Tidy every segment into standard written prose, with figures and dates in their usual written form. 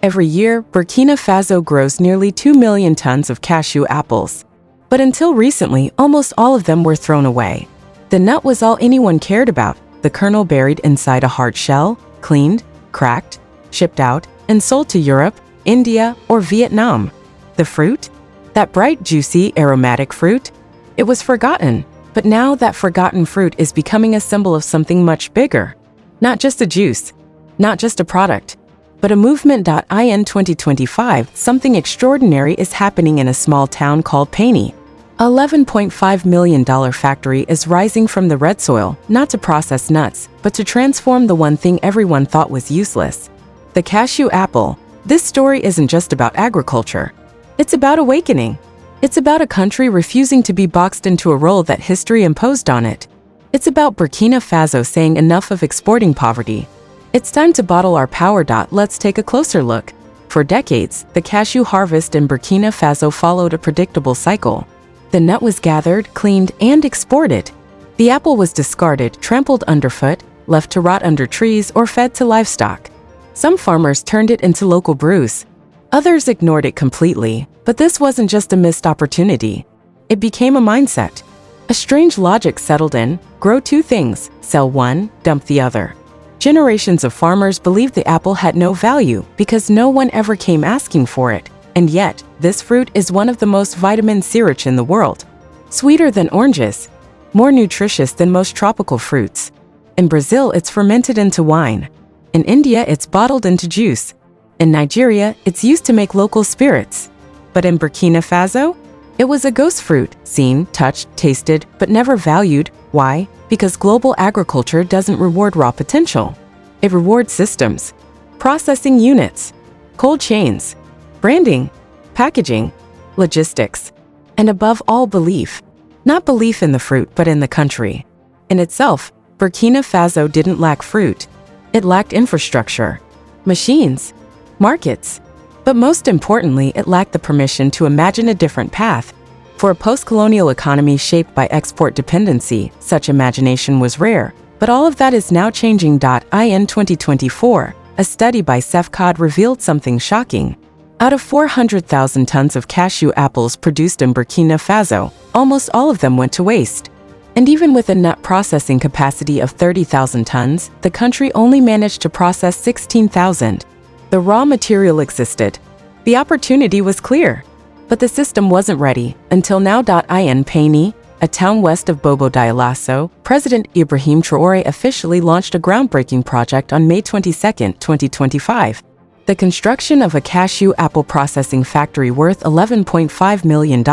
Every year, Burkina Faso grows nearly 2 million tons of cashew apples. But until recently, almost all of them were thrown away. The nut was all anyone cared about, the kernel buried inside a hard shell, cleaned, cracked, shipped out, and sold to Europe, India, or Vietnam. The fruit? That bright, juicy, aromatic fruit? It was forgotten. But now that forgotten fruit is becoming a symbol of something much bigger. Not just a juice, not just a product, but a movement. In 2025, something extraordinary is happening in a small town called Péni. A $11.5 million factory is rising from the red soil, not to process nuts, but to transform the one thing everyone thought was useless. The cashew apple. This story isn't just about agriculture. It's about awakening. It's about a country refusing to be boxed into a role that history imposed on it. It's about Burkina Faso saying enough of exporting poverty. It's time to bottle our power. Let's take a closer look. For decades, the cashew harvest in Burkina Faso followed a predictable cycle. The nut was gathered, cleaned, and exported. The apple was discarded, trampled underfoot, left to rot under trees, or fed to livestock. Some farmers turned it into local brews. Others ignored it completely, but this wasn't just a missed opportunity. It became a mindset. A strange logic settled in: grow two things, sell one, dump the other. Generations of farmers believed the apple had no value because no one ever came asking for it. And yet, this fruit is one of the most vitamin C-rich in the world. Sweeter than oranges, more nutritious than most tropical fruits. In Brazil, it's fermented into wine. In India, it's bottled into juice. In Nigeria, it's used to make local spirits. But in Burkina Faso, it was a ghost fruit, seen, touched, tasted, but never valued. Why? Because global agriculture doesn't reward raw potential. It rewards systems, processing units, cold chains, branding, packaging, logistics, and above all, belief. Not belief in the fruit, but in the country. In itself, Burkina Faso didn't lack fruit. It lacked infrastructure, machines, markets. But most importantly, it lacked the permission to imagine a different path. For a post-colonial economy shaped by export dependency, such imagination was rare. But all of that is now changing. In 2024, a study by Cefcod revealed something shocking. Out of 400,000 tons of cashew apples produced in Burkina Faso, almost all of them went to waste. And even with a nut processing capacity of 30,000 tons, the country only managed to process 16,000. The raw material existed. The opportunity was clear. But the system wasn't ready until now. In Péni, a town west of Bobo-Dioulasso, President Ibrahim Traoré officially launched a groundbreaking project on May 22, 2025. The construction of a cashew apple processing factory worth $11.5 million.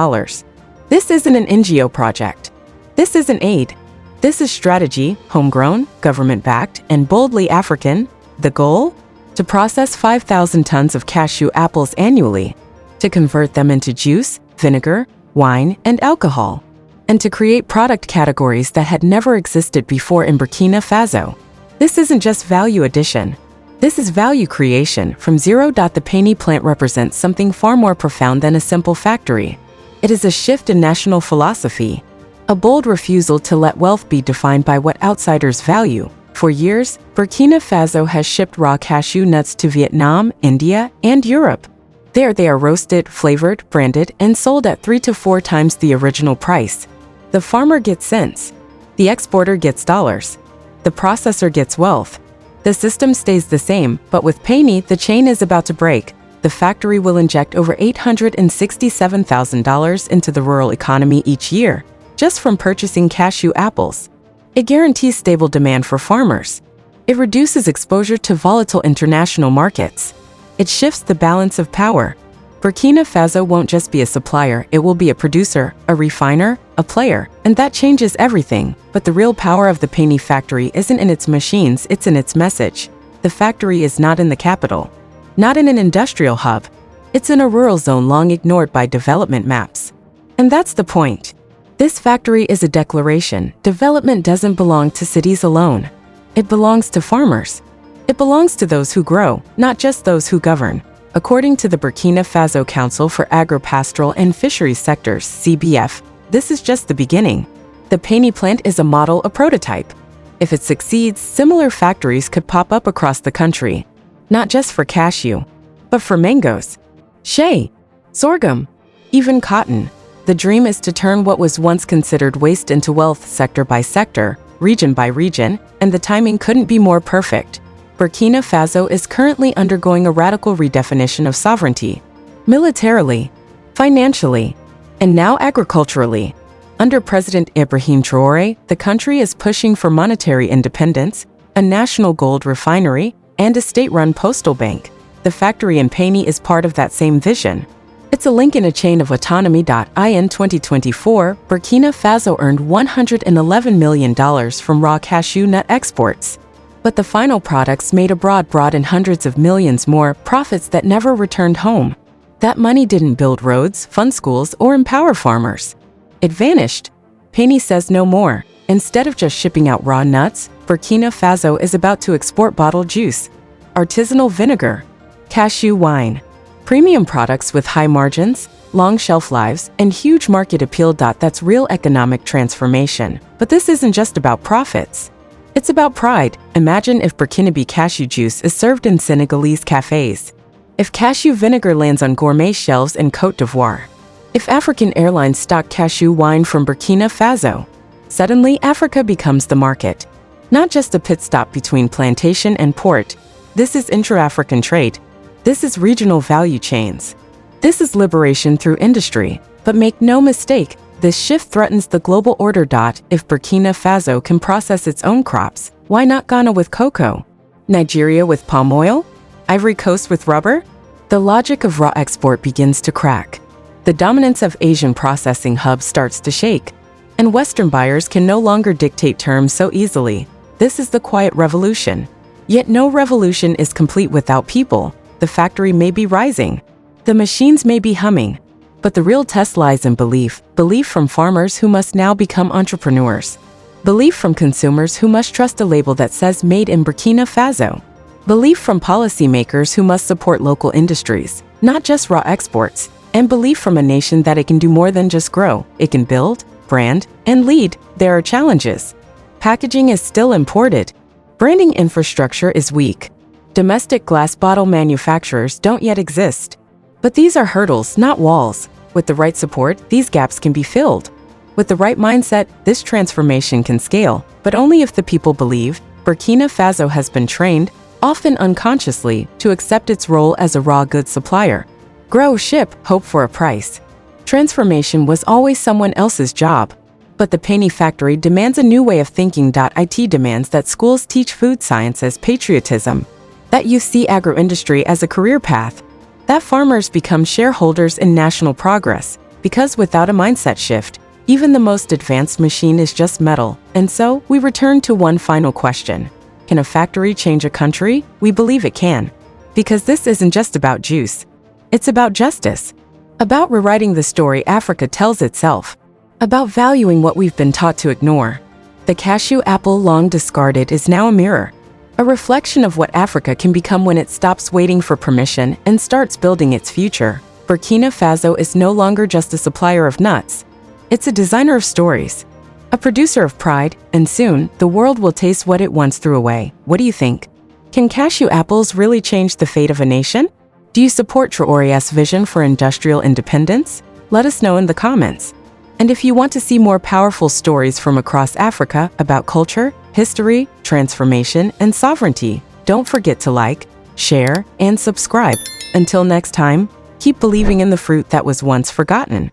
This isn't an NGO project. This isn't aid. This is strategy, homegrown, government-backed, and boldly African. The goal? To process 5,000 tons of cashew apples annually, to convert them into juice, vinegar, wine, and alcohol, and to create product categories that had never existed before in Burkina Faso. This isn't just value addition. This is value creation from zero. The Péni plant represents something far more profound than a simple factory. It is a shift in national philosophy, a bold refusal to let wealth be defined by what outsiders value. For years, Burkina Faso has shipped raw cashew nuts to Vietnam, India, and Europe. There they are roasted, flavored, branded, and sold at 3 to 4 times the original price. The farmer gets cents. The exporter gets dollars. The processor gets wealth. The system stays the same, but with Péni, the chain is about to break. The factory will inject over $867,000 into the rural economy each year, just from purchasing cashew apples. It guarantees stable demand for farmers. It reduces exposure to volatile international markets. It shifts the balance of power. Burkina Faso won't just be a supplier, it will be a producer, a refiner, a player, and that changes everything. But the real power of the Péni factory isn't in its machines, it's in its message. The factory is not in the capital, not in an industrial hub. It's in a rural zone long ignored by development maps. And that's the point. This factory is a declaration. Development doesn't belong to cities alone. It belongs to farmers. It belongs to those who grow, not just those who govern. According to the Burkina Faso Council for Agro-Pastoral and Fisheries Sectors, CBF, this is just the beginning. The Péni plant is a model, a prototype. If it succeeds, similar factories could pop up across the country. Not just for cashew, But for mangoes, shea, sorghum, even cotton, the dream is to turn what was once considered waste into wealth sector by sector, region by region, and the timing couldn't be more perfect. Burkina Faso is currently undergoing a radical redefinition of sovereignty, militarily, financially, and now agriculturally. Under President Ibrahim Traoré, the country is pushing for monetary independence, a national gold refinery, and a state-run postal bank. The factory in Péni is part of that same vision. It's a link in a chain of autonomy. In 2024, Burkina Faso earned $111 million from raw cashew nut exports. But the final products made abroad brought in hundreds of millions more, profits that never returned home. That money didn't build roads, fund schools, or empower farmers. It vanished. Péni says no more. Instead of just shipping out raw nuts, Burkina Faso is about to export bottled juice, artisanal vinegar, cashew wine, premium products with high margins, long shelf lives, and huge market appeal. That's real economic transformation. But this isn't just about profits. It's about pride. Imagine if Burkinabe cashew juice is served in Senegalese cafes. If cashew vinegar lands on gourmet shelves in Côte d'Ivoire. If African airlines stock cashew wine from Burkina Faso. Suddenly, Africa becomes the market. Not just a pit stop between plantation and port. This is intra-African trade. This is regional value chains. This is liberation through industry. But make no mistake, this shift threatens the global order. If Burkina Faso can process its own crops, why not Ghana with cocoa? Nigeria with palm oil? Ivory Coast with rubber? The logic of raw export begins to crack. The dominance of Asian processing hubs starts to shake. And Western buyers can no longer dictate terms so easily. This is the quiet revolution. Yet no revolution is complete without people. The factory may be rising. The machines may be humming. But the real test lies in belief. Belief from farmers who must now become entrepreneurs. Belief from consumers who must trust a label that says Made in Burkina Faso. Belief from policymakers who must support local industries, not just raw exports. And belief from a nation that it can do more than just grow. It can build, brand, and lead. There are challenges. Packaging is still imported. Branding infrastructure is weak. Domestic glass bottle manufacturers don't yet exist. But these are hurdles, not walls. With the right support, these gaps can be filled. With the right mindset, this transformation can scale, but only if the people believe. Burkina Faso has been trained, often unconsciously, to accept its role as a raw goods supplier. Grow, ship, hope for a price. Transformation was always someone else's job. But the Péni factory demands a new way of thinking. It demands that schools teach food science as patriotism, that you see agro-industry as a career path, that farmers become shareholders in national progress, because without a mindset shift, even the most advanced machine is just metal. And so, we return to one final question. Can a factory change a country? We believe it can. Because this isn't just about juice. It's about justice. About rewriting the story Africa tells itself. About valuing what we've been taught to ignore. The cashew apple long discarded is now a mirror. A reflection of what Africa can become when it stops waiting for permission and starts building its future. Burkina Faso is no longer just a supplier of nuts. It's a designer of stories. A producer of pride, and soon, the world will taste what it once threw away. What do you think? Can cashew apples really change the fate of a nation? Do you support Traoré's vision for industrial independence? Let us know in the comments. And if you want to see more powerful stories from across Africa about culture, history, transformation, and sovereignty, don't forget to like, share, and subscribe. Until next time, keep believing in the fruit that was once forgotten.